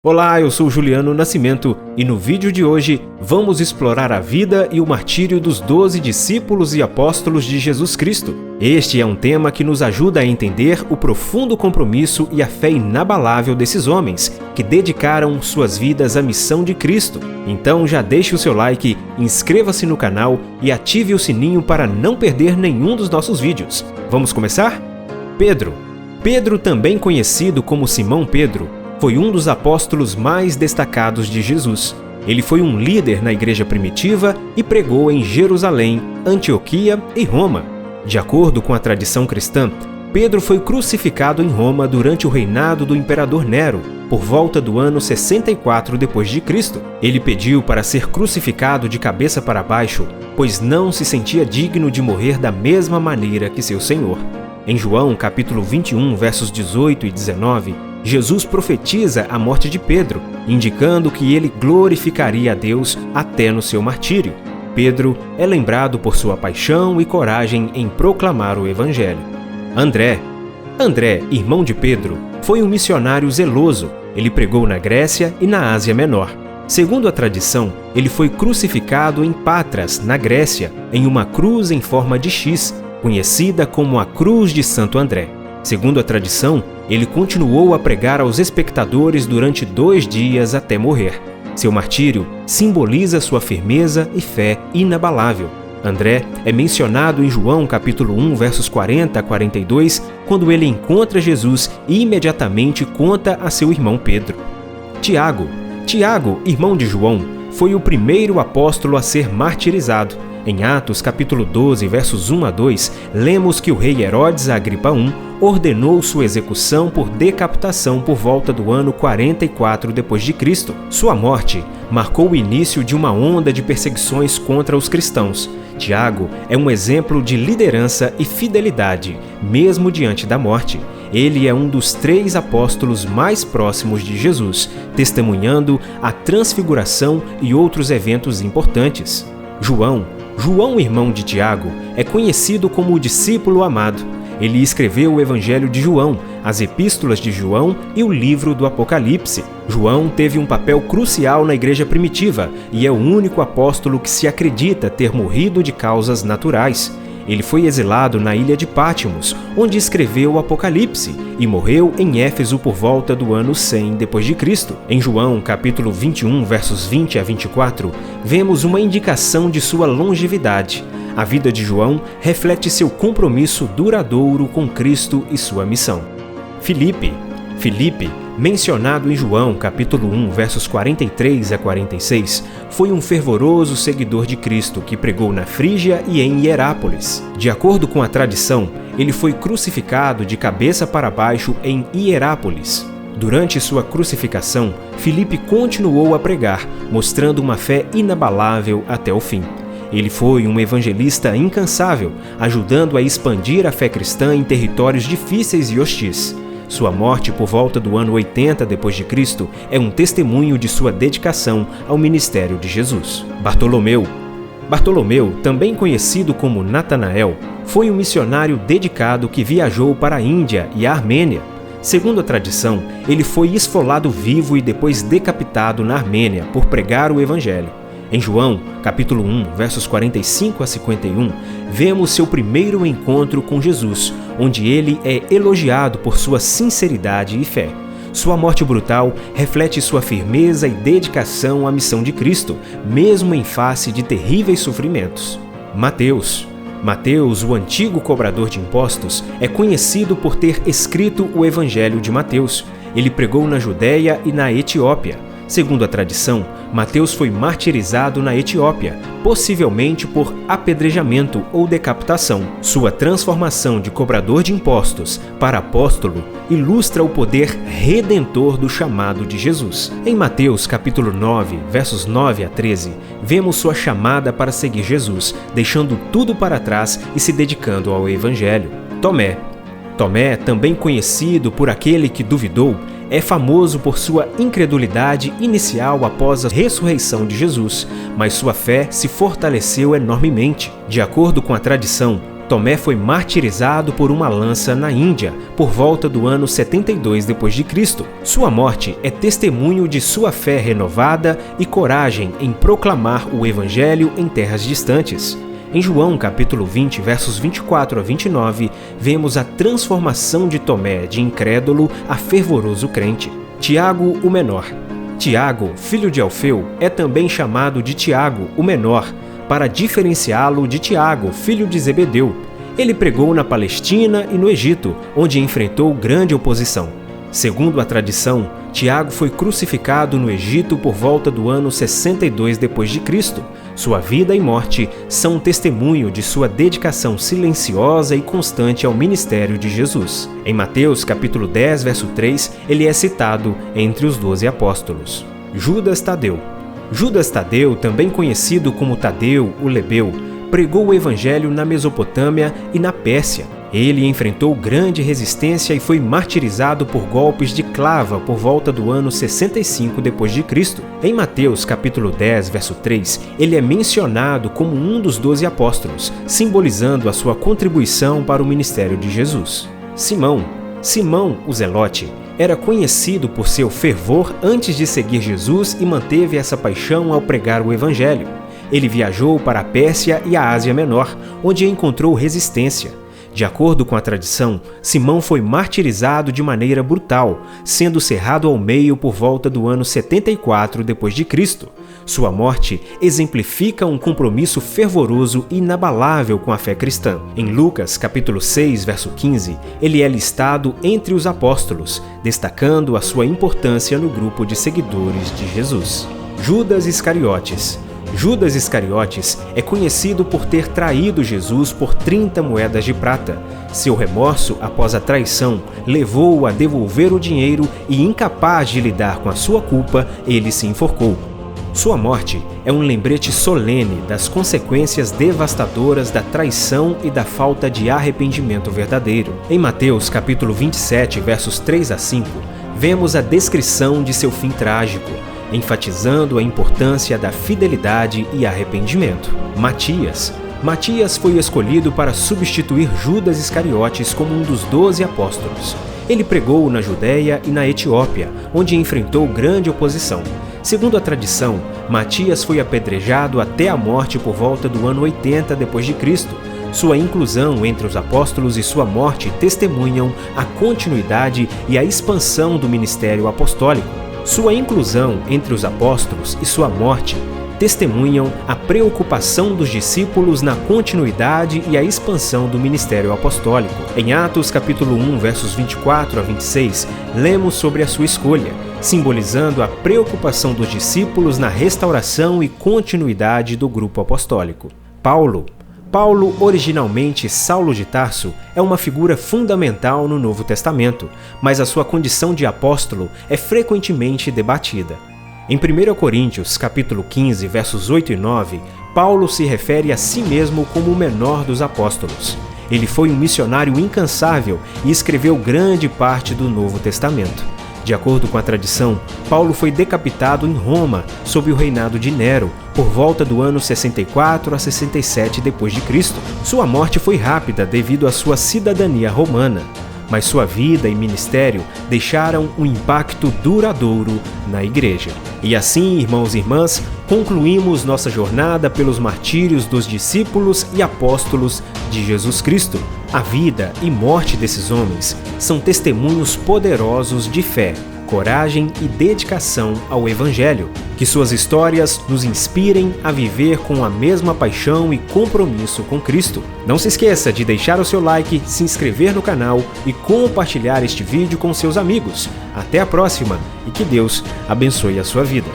Olá, eu sou Juliano Nascimento e no vídeo de hoje vamos explorar a vida e o martírio dos 12 discípulos e apóstolos de Jesus Cristo. Este é um tema que nos ajuda a entender o profundo compromisso e a fé inabalável desses homens, que dedicaram suas vidas à missão de Cristo. Então já deixe o seu like, inscreva-se no canal e ative o sininho para não perder nenhum dos nossos vídeos. Vamos começar? Pedro, também conhecido como Simão Pedro, foi um dos apóstolos mais destacados de Jesus. Ele foi um líder na igreja primitiva e pregou em Jerusalém, Antioquia e Roma. De acordo com a tradição cristã, Pedro foi crucificado em Roma durante o reinado do imperador Nero, por volta do ano 64 d.C. Ele pediu para ser crucificado de cabeça para baixo, pois não se sentia digno de morrer da mesma maneira que seu Senhor. Em João capítulo 21, versos 18 e 19, Jesus profetiza a morte de Pedro, indicando que ele glorificaria a Deus até no seu martírio. Pedro é lembrado por sua paixão e coragem em proclamar o Evangelho. André, irmão de Pedro, foi um missionário zeloso. Ele pregou na Grécia e na Ásia Menor. Segundo a tradição, ele foi crucificado em Patras, na Grécia, em uma cruz em forma de X, conhecida como a Cruz de Santo André. Segundo a tradição, ele continuou a pregar aos espectadores durante 2 dias até morrer. Seu martírio simboliza sua firmeza e fé inabalável. André é mencionado em João capítulo 1, versos 40 a 42, quando ele encontra Jesus e imediatamente conta a seu irmão Pedro. Tiago, irmão de João, foi o primeiro apóstolo a ser martirizado. Em Atos capítulo 12, versos 1 a 2, lemos que o rei Herodes Agripa I ordenou sua execução por decapitação por volta do ano 44 d.C. Sua morte marcou o início de uma onda de perseguições contra os cristãos. Tiago é um exemplo de liderança e fidelidade, mesmo diante da morte. Ele é um dos 3 apóstolos mais próximos de Jesus, testemunhando a transfiguração e outros eventos importantes. João, irmão de Tiago, é conhecido como o discípulo amado. Ele escreveu o Evangelho de João, as Epístolas de João e o livro do Apocalipse. João teve um papel crucial na igreja primitiva e é o único apóstolo que se acredita ter morrido de causas naturais. Ele foi exilado na ilha de Patmos, onde escreveu o Apocalipse, e morreu em Éfeso por volta do ano 100 d.C. Em João, capítulo 21, versos 20 a 24, vemos uma indicação de sua longevidade. A vida de João reflete seu compromisso duradouro com Cristo e sua missão. Filipe, mencionado em João, capítulo 1, versos 43 a 46, foi um fervoroso seguidor de Cristo que pregou na Frígia e em Hierápolis. De acordo com a tradição, ele foi crucificado de cabeça para baixo em Hierápolis. Durante sua crucificação, Filipe continuou a pregar, mostrando uma fé inabalável até o fim. Ele foi um evangelista incansável, ajudando a expandir a fé cristã em territórios difíceis e hostis. Sua morte por volta do ano 80 d.C. é um testemunho de sua dedicação ao ministério de Jesus. Bartolomeu, também conhecido como Natanael, foi um missionário dedicado que viajou para a Índia e a Armênia. Segundo a tradição, ele foi esfolado vivo e depois decapitado na Armênia por pregar o Evangelho. Em João, capítulo 1, versos 45 a 51, vemos seu primeiro encontro com Jesus, onde ele é elogiado por sua sinceridade e fé. Sua morte brutal reflete sua firmeza e dedicação à missão de Cristo, mesmo em face de terríveis sofrimentos. Mateus, o antigo cobrador de impostos, é conhecido por ter escrito o Evangelho de Mateus. Ele pregou na Judéia e na Etiópia. Segundo a tradição, Mateus foi martirizado na Etiópia, possivelmente por apedrejamento ou decapitação. Sua transformação de cobrador de impostos para apóstolo ilustra o poder redentor do chamado de Jesus. Em Mateus capítulo 9, versos 9 a 13, vemos sua chamada para seguir Jesus, deixando tudo para trás e se dedicando ao Evangelho. Tomé, também conhecido por aquele que duvidou, é famoso por sua incredulidade inicial após a ressurreição de Jesus, mas sua fé se fortaleceu enormemente. De acordo com a tradição, Tomé foi martirizado por uma lança na Índia, por volta do ano 72 d.C. Sua morte é testemunho de sua fé renovada e coragem em proclamar o Evangelho em terras distantes. Em João capítulo 20, versos 24 a 29, vemos a transformação de Tomé de incrédulo a fervoroso crente. Tiago, o menor. Tiago, filho de Alfeu, é também chamado de Tiago, o menor, para diferenciá-lo de Tiago, filho de Zebedeu. Ele pregou na Palestina e no Egito, onde enfrentou grande oposição. Segundo a tradição, Tiago foi crucificado no Egito por volta do ano 62 d.C. Sua vida e morte são um testemunho de sua dedicação silenciosa e constante ao ministério de Jesus. Em Mateus capítulo 10, verso 3, ele é citado entre os 12 apóstolos. Judas Tadeu. Judas Tadeu, também conhecido como Tadeu, o Lebeu, pregou o evangelho na Mesopotâmia e na Pérsia. Ele enfrentou grande resistência e foi martirizado por golpes de clava por volta do ano 65 d.C. Em Mateus capítulo 10, verso 3, ele é mencionado como um dos 12 apóstolos, simbolizando a sua contribuição para o ministério de Jesus. Simão, o Zelote, era conhecido por seu fervor antes de seguir Jesus e manteve essa paixão ao pregar o evangelho. Ele viajou para a Pérsia e a Ásia Menor, onde encontrou resistência. De acordo com a tradição, Simão foi martirizado de maneira brutal, sendo cerrado ao meio por volta do ano 74 d.C. Sua morte exemplifica um compromisso fervoroso e inabalável com a fé cristã. Em Lucas, capítulo 6, verso 15, ele é listado entre os apóstolos, destacando a sua importância no grupo de seguidores de Jesus. Judas Iscariotes. Judas Iscariotes é conhecido por ter traído Jesus por 30 moedas de prata. Seu remorso após a traição levou-o a devolver o dinheiro e, incapaz de lidar com a sua culpa, ele se enforcou. Sua morte é um lembrete solene das consequências devastadoras da traição e da falta de arrependimento verdadeiro. Em Mateus capítulo 27, versos 3 a 5, vemos a descrição de seu fim trágico, enfatizando a importância da fidelidade e arrependimento. Matias foi escolhido para substituir Judas Iscariotes como um dos 12 apóstolos. Ele pregou na Judéia e na Etiópia, onde enfrentou grande oposição. Segundo a tradição, Matias foi apedrejado até a morte por volta do ano 80 d.C. Sua inclusão entre os apóstolos e sua morte testemunham a continuidade e a expansão do ministério apostólico. Sua inclusão entre os apóstolos e sua morte testemunham a preocupação dos discípulos na continuidade e a expansão do ministério apostólico. Em Atos capítulo 1, versos 24 a 26, lemos sobre a sua escolha, simbolizando a preocupação dos discípulos na restauração e continuidade do grupo apostólico. Paulo, originalmente Saulo de Tarso, é uma figura fundamental no Novo Testamento, mas a sua condição de apóstolo é frequentemente debatida. Em 1 Coríntios, capítulo 15, versos 8 e 9, Paulo se refere a si mesmo como o menor dos apóstolos. Ele foi um missionário incansável e escreveu grande parte do Novo Testamento. De acordo com a tradição, Paulo foi decapitado em Roma, sob o reinado de Nero, por volta do ano 64 a 67 d.C. Sua morte foi rápida devido à sua cidadania romana, mas sua vida e ministério deixaram um impacto duradouro na igreja. E assim, irmãos e irmãs, concluímos nossa jornada pelos martírios dos discípulos e apóstolos de Jesus Cristo. A vida e morte desses homens são testemunhos poderosos de fé, coragem e dedicação ao Evangelho. Que suas histórias nos inspirem a viver com a mesma paixão e compromisso com Cristo. Não se esqueça de deixar o seu like, se inscrever no canal e compartilhar este vídeo com seus amigos. Até a próxima e que Deus abençoe a sua vida.